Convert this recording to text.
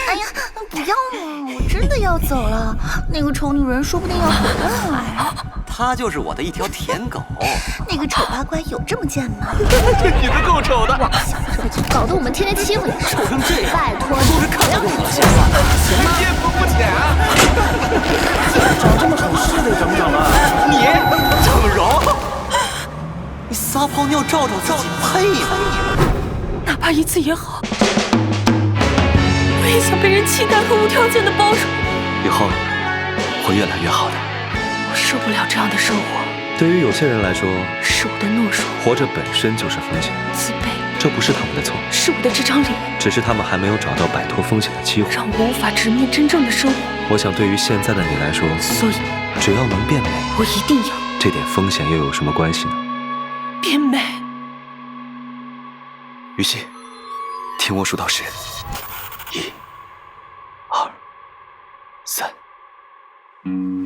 哎呀，不要嘛！我真的要走了，那个丑女人说不定要回来。她就是我的一条舔狗。那个丑八怪有这么贱吗？这女的够丑的，小子，搞得我们天天欺负你，丑成这样，拜托说是看着就恶心算了，行吗？见不付钱啊！长这么丑是得整整啊！你整容？你撒泡尿照照自己配吗？哪怕一次也好，我也想被人期待和无条件的包容。以后会越来越好的。我受不了这样的生活。对于有些人来说，是我的懦弱，活着本身就是风险，自卑，这不是他们的错，是我的这张脸，只是他们还没有找到摆脱风险的机会。让我无法直面真正的生活。我想，对于现在的你来说，所以只要能变美，我一定要这点风险又有什么关系呢？变美。于西，听我数到10，1、2、3。